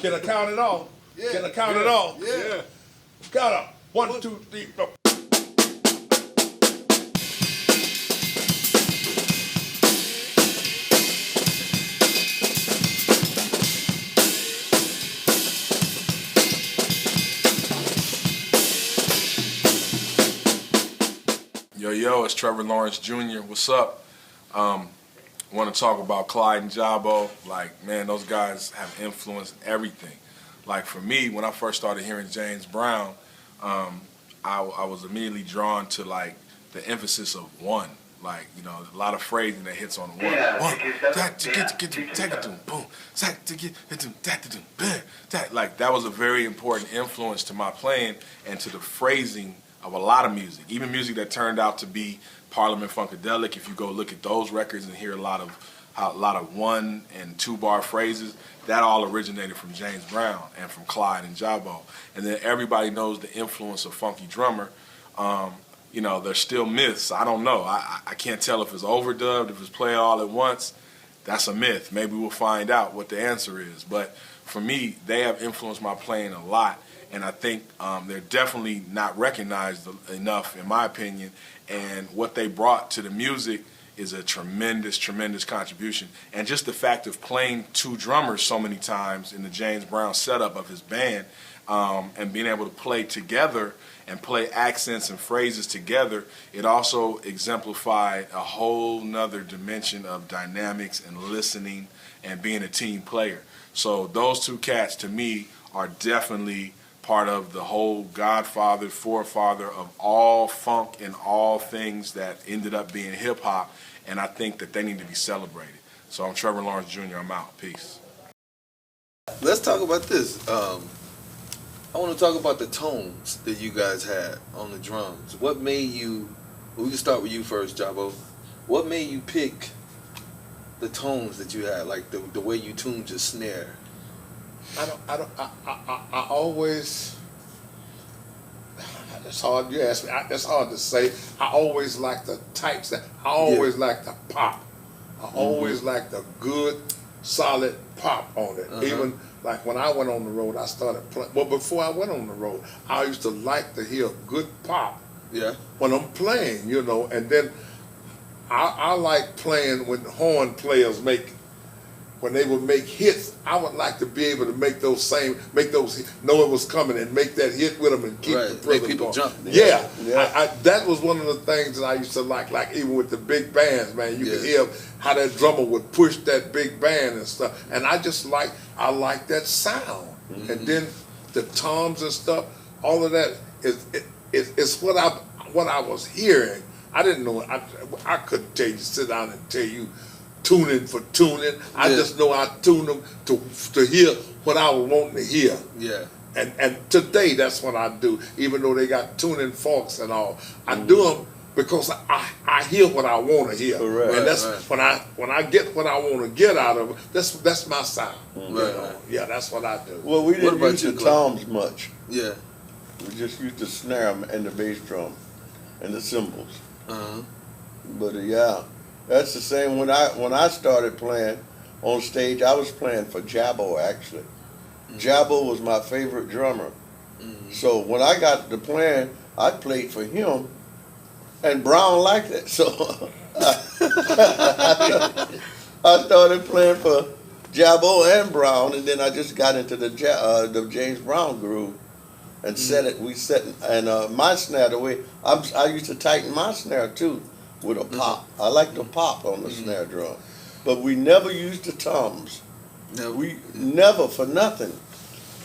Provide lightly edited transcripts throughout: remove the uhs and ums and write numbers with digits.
Can I count it off? Yeah. Can I count it off? Yeah. Count up. 1, 2, 3, 4. Yo, it's Trevor Lawrence Jr. What's up? Want to talk about Clyde and Jabo. Like, man, those guys have influenced everything. Like, for me, when I first started hearing James Brown, I was immediately drawn to, like, the emphasis of one. Like, you know, a lot of phrasing that hits on one. Like, that was a very important influence to my playing and to the phrasing of a lot of music, even music that turned out to be Parliament Funkadelic. If you go look at those records and hear a lot of 1 and 2 bar phrases, that all originated from James Brown and from Clyde and Jabo. And then everybody knows the influence of Funky Drummer. You know, they're still myths. I don't know. I can't tell if it's overdubbed, if it's played all at once. That's a myth. Maybe we'll find out what the answer is. But for me, they have influenced my playing a lot. And I think they're definitely not recognized enough, in my opinion. And what they brought to the music is a tremendous, tremendous contribution. And just the fact of playing 2 drummers so many times in the James Brown setup of his band, and being able to play together and play accents and phrases together, it also exemplified a whole nother dimension of dynamics and listening and being a team player. So those 2 cats, to me, are definitely part of the whole godfather, forefather of all funk and all things that ended up being hip-hop, and I think that they need to be celebrated. So I'm Trevor Lawrence Jr. I'm out. Peace. Let's talk about this. I want to talk about the tones that you guys had on the drums. What made you, we can start with you first, Jabo. What made you pick the tones that you had, like the way you tuned your snare? I always, it's hard, you ask me, it's hard to say. I always like the type sound. I always like the pop. I always like the good, solid pop on it. Even like when I went on the road, I started playing. Well, before I went on the road, I used to like to hear good pop when I'm playing, you know. And then I like playing when horn players when they would make hits. I would like to be able to make those know it was coming and make that hit with them and keep the rhythm make people going. jump. Yeah. That was one of the things that I used to like even with the big bands, man. You could hear how that drummer would push that big band and stuff. And I like that sound. And then the toms and stuff, all of that is what I was hearing. I didn't know. I couldn't sit down and tell you tuning for tuning. I just know I tune them to hear what I was wanting to hear. Yeah. And today that's what I do. Even though they got tuning forks and all, I do them because I hear what I want to hear. Correct. And that's when I get what I want to get out of it. That's my sound. You know? Yeah, that's what I do. Well, we didn't use the toms much. Yeah. We just used the snare and the bass drum and the cymbals. But yeah, that's the same. When I started playing on stage, I was playing for Jabo actually. Jabo was my favorite drummer. So when I got to playing, I played for him, and Brown liked it. So I started playing for Jabo and Brown, and then I just got into the James Brown groove and set it. We set and my snare, the way I used to tighten my snare too with a pop. I like the pop on the snare drum, but we never used the toms. No. We never, for nothing.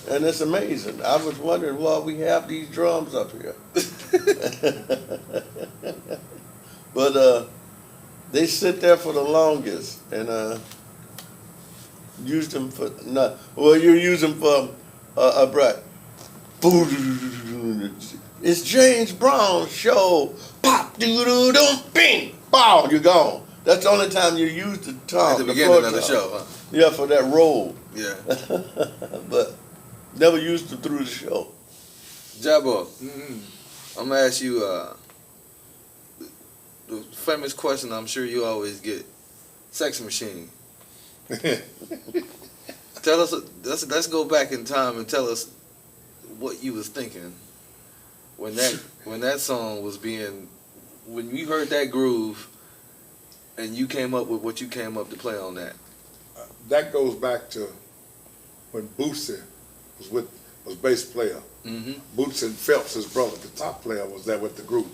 And it's amazing. I was wondering why we have these drums up here. But they sit there for the longest, and used them for not. Well, you use them for a breath. It's James Brown's show. Pop, doo doo doo, bing, bow, you're gone. That's the only time you use the tom. At the beginning of the show, huh? Yeah, for that roll. Yeah. But never used them through the show. Jabo, I'm gonna ask you the famous question I'm sure you always get. Sex machine. Tell us. Let's go back in time and tell us what you was thinking when that song was being, when you heard that groove, and you came up with what you came up to play on that. That goes back to when Bootsy was bass player. Mm-hmm. Bootsy and Phelps, his brother, the top player, was there with the group.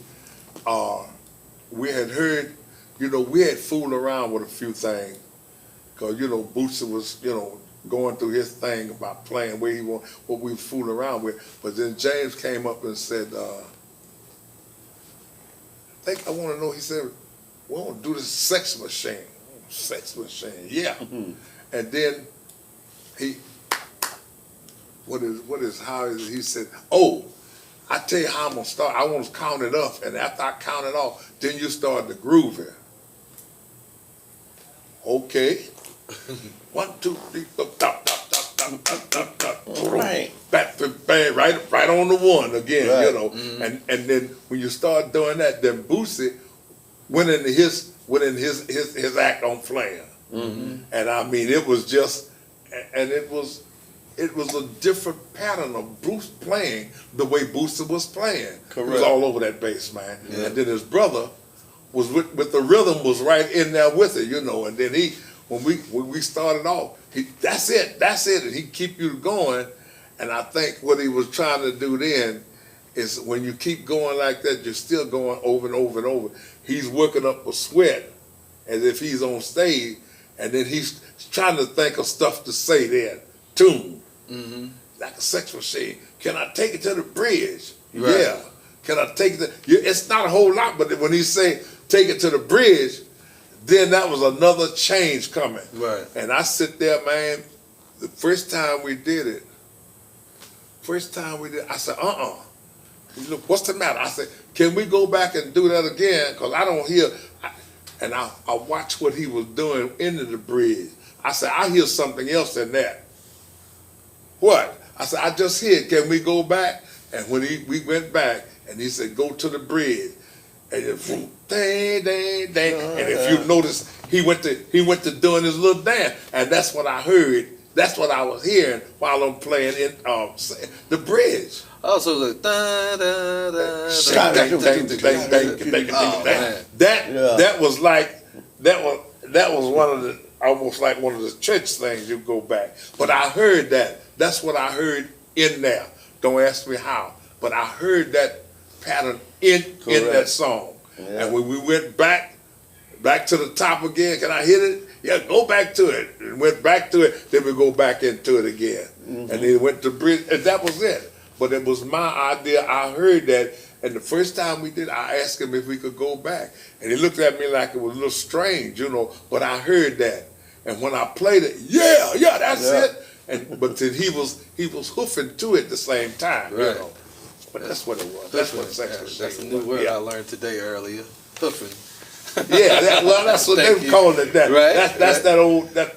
We had heard, we had fooled around with a few things, because Bootsy was, going through his thing about playing where he want, what we fooled around with. But then James came up and said, I think I want to know. He said, we want to do this sex machine. Sex machine, yeah. Mm-hmm. And then he he said, oh, I tell you how I'm gonna start. I want to count it up, and after I count it off, then you start the groove here. Okay. 1, 2, 3, go, dop, dop, dop, dop, dop, dop, dop. Right. Back to bang, right on the one again, Right. Mm-hmm. And then when you start doing that, then Bootsy went into his act on playing. Mm-hmm. And I mean, it was just, and it was a different pattern of Bruce playing the way Bootsy was playing. Correct. He was all over that bass, man. Yeah. And then his brother was with the rhythm was right in there with it, And then when we started off, that's it, and he keep you going. And I think what he was trying to do then is when you keep going like that, you're still going over and over and over. He's working up a sweat as if he's on stage, and then he's trying to think of stuff to say there. Tune. Mm-hmm. Like a sex machine. Can I take it to the bridge? Right. Yeah. Can I take it it's not a whole lot, but when he say take it to the bridge, then that was another change coming. Right. And I sit there, man, the first time we did it, I said, Look, what's the matter? I said, can we go back and do that again? Because I don't hear, and I watched what he was doing into the bridge. I said, I hear something else in that. What? I said, I just hear it. Can we go back? And when we went back, and he said, go to the bridge. And it, dang, dang, dang. And if you notice, he went to doing his little dance. And that's what I heard. That's what I was hearing while I'm playing in the bridge. Oh, so it was like da da da. That was like that was one of the almost like one of the church things. You go back, but I heard that. That's what I heard in there. Don't ask me how, but I heard that pattern in that song. Yeah. And when we went back to the top again, can I hit it? Yeah, go back to it. And went back to it, then we go back into it again. Mm-hmm. And then went to bridge, and that was it. But it was my idea. I heard that, and the first time we did, I asked him if we could go back. And he looked at me like it was a little strange, but I heard that. And when I played it, yeah, that's it. But then he was hoofing to it at the same time, right. But that's what it was. That's what sex was. That's a new word I learned today earlier. Hoofing. That's what they were calling it. That. Right. That's that old that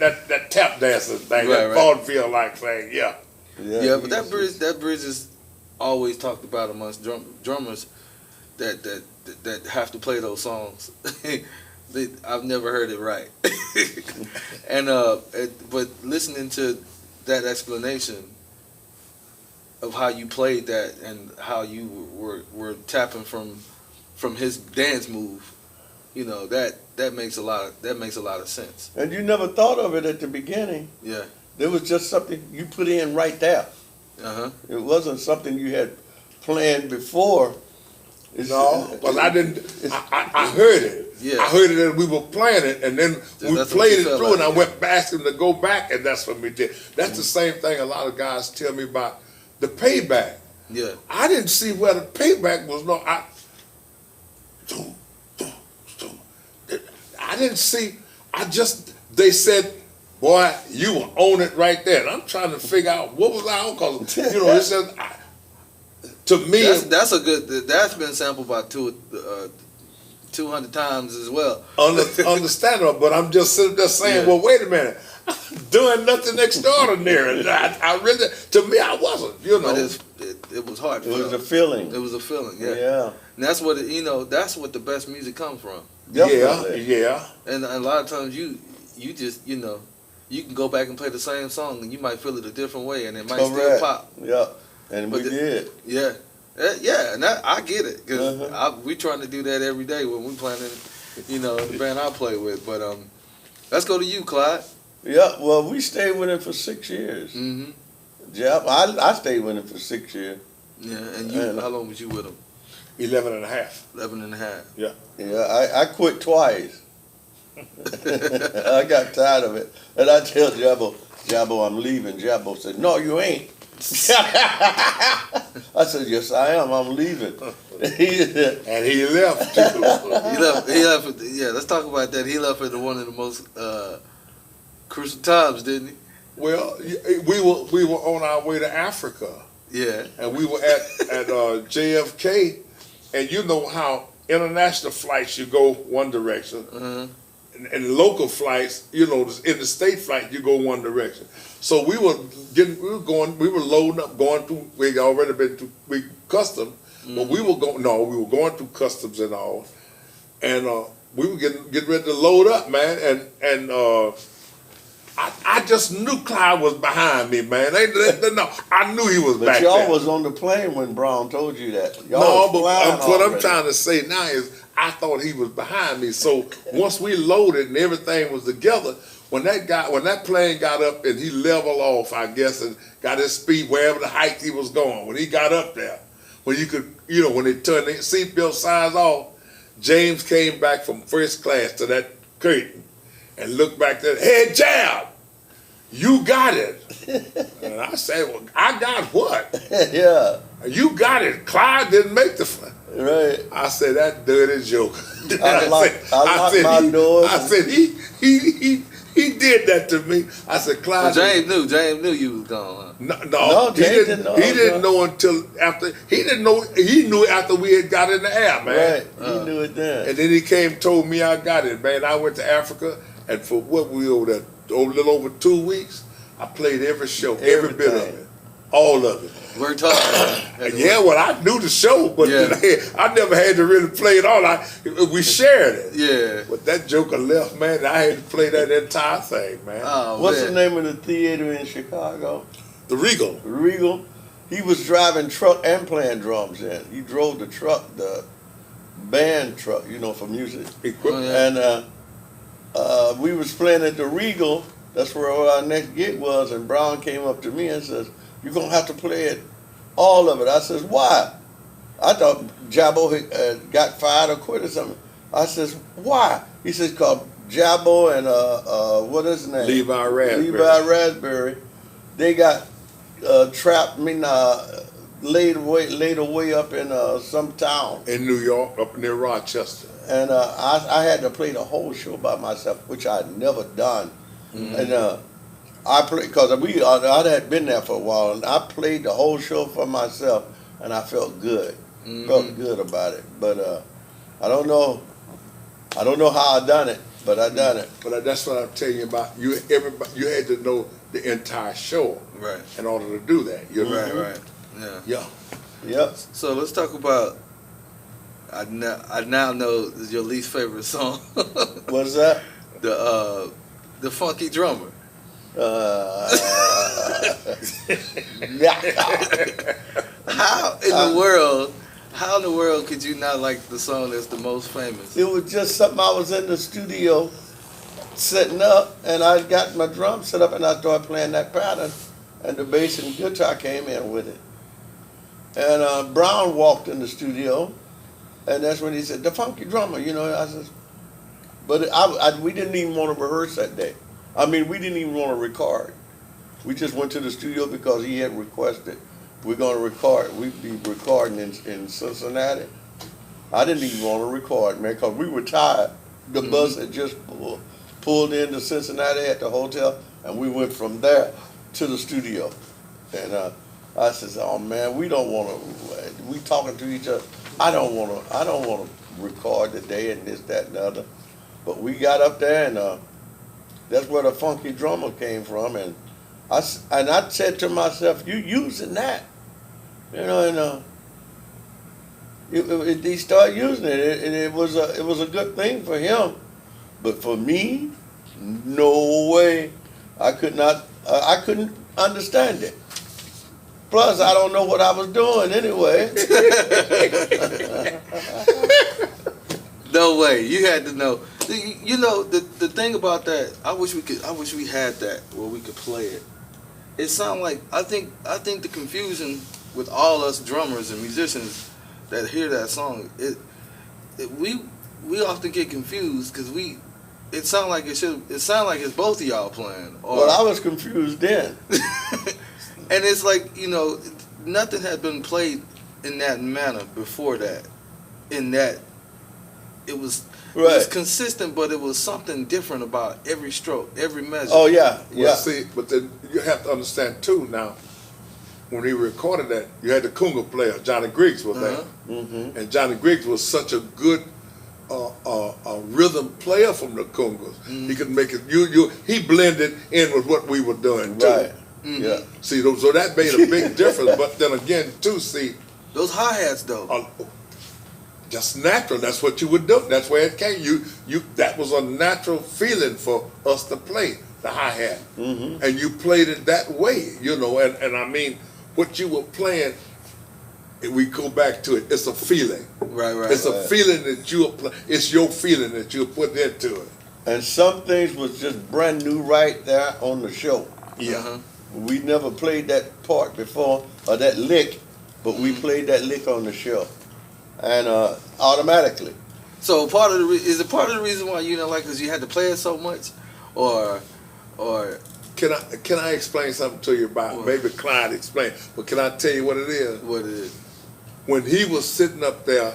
tap dancing thing, that vaudeville like thing. Yeah. Yeah, but that bridge is always talked about amongst drummers that have to play those songs. I've never heard it right. And but listening to that explanation of how you played that and how you were tapping from his dance move, that makes a lot of sense. And you never thought of it at the beginning. Yeah. There was just something you put in right there. Uh-huh. It wasn't something you had planned before. No, but I didn't. I heard it. Yeah. I heard it and we were playing it, and then we played it through, and I went back to go back, and that's what we did. That's the same thing a lot of guys tell me about the payback. Yeah. I didn't see where the payback was. I didn't see. They said, boy, you will own it right there. And I'm trying to figure out what was I on, because it says, to me, that's been sampled by 200 times as well. Understandable, but I'm just sitting there saying, well, wait a minute, I'm doing nothing extraordinary. I really, to me, I wasn't, But it was hard. It was a feeling. It was a feeling, Yeah. And that's what that's what the best music comes from. Definitely. Yeah. And a lot of times you just you can go back and play the same song and you might feel it a different way and it might still pop. Yeah, and we did. Yeah. Yeah, and I get it because we trying to do that every day when we playing, the band I play with. But let's go to you, Clyde. Yeah, well, we stayed with him for 6 years. Mm-hmm. Yeah, I stayed with him for 6 years. Yeah, and you, how long was you with him? 11 and a half. 11 and a half. Yeah. Yeah, I quit twice. I got tired of it. And I tell Jabo, I'm leaving. Jabo said, no, you ain't. I said, yes, I am. I'm leaving. And he left, too. He left. Yeah, let's talk about that. He left at one of the most crucial times, didn't he? Well, we were on our way to Africa. Yeah. And we were at JFK, and you know how international flights you go one direction, and local flights, in the state flight you go one direction. So we were loading up, going through. We already been through customs, but we were going through customs and all, and we were getting ready to load up, man, and I just knew Clyde was behind me, man. No, I knew he was back there. But y'all was on the plane when Brown told you that. No, but what I'm trying to say now is I thought he was behind me. So once we loaded and everything was together, when that plane got up and he leveled off, I guess, and got his speed wherever the height he was going, when he got up there, when you could, when they turned the seatbelt signs off, James came back from first class to that curtain and looked back there, hey, Jab, you got it. And I said, well, I got what? Yeah. You got it. Clyde didn't make the flight. Right. I said, that dirty joke. I locked my doors. I said, he did that to me. I said, Clyde. So James knew you was gone, huh? No, James didn't know until after. He didn't know. He knew after we had got in the air, man. Right. He knew it then. And then he came, told me I got it, man. I went to Africa, and for what we over there, a little over 2 weeks, I played every show, every bit of it, all of it. We're talking. Yeah, well, I knew the show, but I never had to really play it all. We shared it. Yeah. But that joker left, man. I had to play that entire thing, man. Oh, what's the name of the theater in Chicago? The Regal. The Regal. He was driving truck and playing drums in. He drove the truck, the band truck, for music. Equipment. And we was playing at the Regal. That's where our next gig was. And Brown came up to me and says, you're going to have to play it, all of it. I says, why? I thought Jabo got fired or quit or something. I says, why? He says, called Jabo and, what is his name? Levi Raspberry. They got trapped, laid away up in some town. In New York, up near Rochester. And I had to play the whole show by myself, which I'd never done. And I played, because I had been there for a while, and I played the whole show for myself, and I felt good. Felt good about it. But I don't know how I done it, but I done it. But that's what I'm telling you about. You had to know the entire show, right, in order to do that. You're right. Yeah. Yep. So let's talk about. I now know your least favorite song. What's that? The Funky Drummer. How in the world could you not like the song that's the most famous? It was just something. I was in the studio setting up, and I got my drum set up, and I started playing that pattern, and the bass and guitar came in with it. And Brown walked in the studio, and that's when he said, the Funky Drummer, I said, but we didn't even want to rehearse that day. We didn't even want to record. We just went to the studio because he had requested, we're going to record. We'd be recording in Cincinnati. I didn't even want to record, man, because we were tired. The bus had just pulled into Cincinnati at the hotel, and we went from there to the studio. And I said, oh, man, we don't want to, we talking to each other. I don't want to record today and this, that, and the other. But we got up there, and that's where the Funky Drummer came from, and I said to myself, "You using that?" And he started using it, and it was a good thing for him, but for me, no way. I couldn't understand it. Plus, I don't know what I was doing anyway. No way. You had to know. You know the thing about that. I wish we had that where we could play it. It sounds like I think the confusion with all us drummers and musicians that hear that song, we often get confused because it sounds like it's both of y'all playing. Well, I was confused then. And it's like, you know, nothing had been played in that manner before that. In that it was consistent, but it was something different about every stroke, every measure. Oh yeah, yeah. Well, see, but then you have to understand too. Now, when he recorded that, you had the conga player, Johnny Griggs, was there, and Johnny Griggs was such a good rhythm player from the congas. He could make it. He blended in with what we were doing too. Right. Yeah. See, so that made a big difference. But then again, too, see, those hi-hats though. Just natural. That's what you would do. That's where it came. That was a natural feeling for us to play the hi-hat, and you played it that way, you know. And I mean, what you were playing, we go back to it. It's a feeling. Right. It's a feeling that you apply. It's your feeling that you put into it. And some things was just brand new right there on the show. Yeah. We never played that part before, or that lick, but we played that lick on the show, and automatically. So is it part of the reason why you know, like, because you had to play it so much, or Can I explain something to you about? What? Maybe Clyde explain, but can I tell you what it is? what it is? When he was sitting up there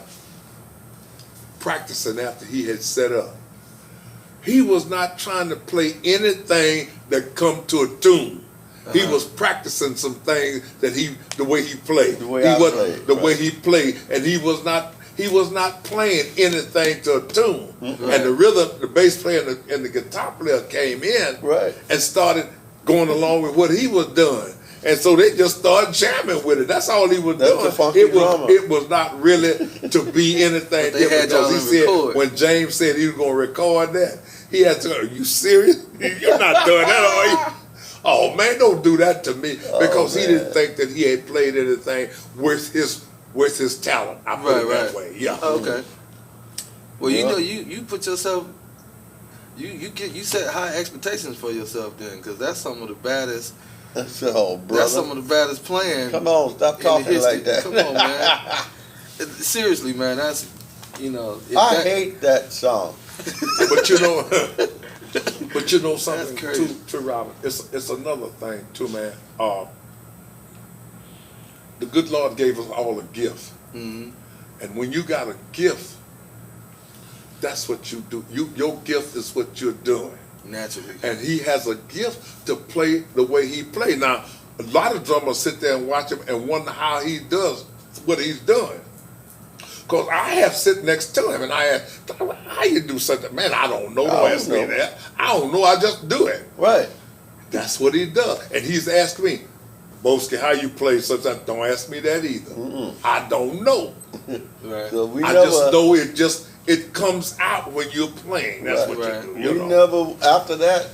practicing after he had set up, he was not trying to play anything that come to a tune. He was practicing some things that the way he played. The way I played. The way he played, and he was not playing anything to a tune. And the rhythm, the bass player and the guitar player came in and started going along with what he was doing. And so they just started jamming with it. That's all he was doing. The funky drummer. It was not really to be anything different. Because he said, when James said he was going to record that, he had to go, "Are you serious? You're not doing that, are you?" Oh man, don't do that to me, because he didn't think that he had played anything worth his talent. I put it that way. Yeah. Okay. Well, you know, you put yourself, you set high expectations for yourself then, because that's some of the baddest. So, brother, that's some of the baddest playing. Come on, stop talking like that. Come on, man. Seriously, man. That's, you know. I hate that song. But you know something too, Robert. It's another thing too, man. The good Lord gave us all a gift, and when you got a gift, that's what you do. Your gift is what you're doing naturally, and he has a gift to play the way he plays. Now, a lot of drummers sit there and watch him and wonder how he does what he's doing. Because I have sit next to him and I ask, "How you do something?" "Man, I don't know. Don't ask me that. I don't know. I just do it." Right. That's what he does. And he's asked me, "Boski, how you play?" Sometimes, "Don't ask me that either. I don't know." Right. So just know it comes out when you're playing. That's what you do. After that,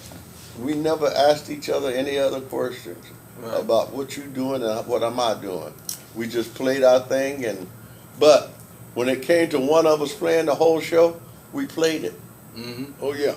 we never asked each other any other questions about what you doing and what am I doing. We just played our thing, but when it came to one of us playing the whole show, we played it. Oh yeah.